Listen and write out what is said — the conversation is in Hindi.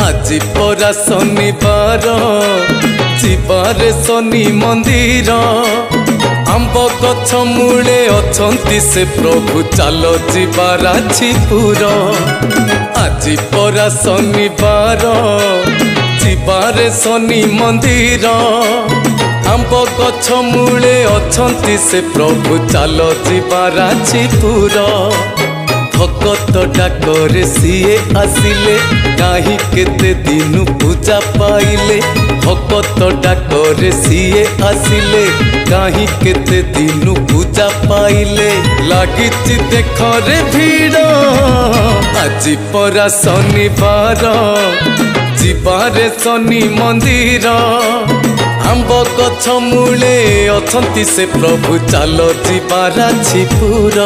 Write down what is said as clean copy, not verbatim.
আজি परा शनिवार जीवारे शनि मंदिर आंब गछ मूले अछंती से प्रभु चल जीवार छिपुर আজি परा शनिवार जीवारे शनि मंदिर आंब गछ मूले अछंती से प्रभु चल जीवार छिपुर भगत डाकरे सीए आसिले कहीं केते दिन पूजा पाइले भगत डाकरे सीए आसिले कहीं केते दिन पूजा पाइले लगी देखरे भीड़ আজি परा शनिवार जीवारे शनि मंदिर आंब गछ मूले अछंती से प्रभु चल जीवार छिपुर।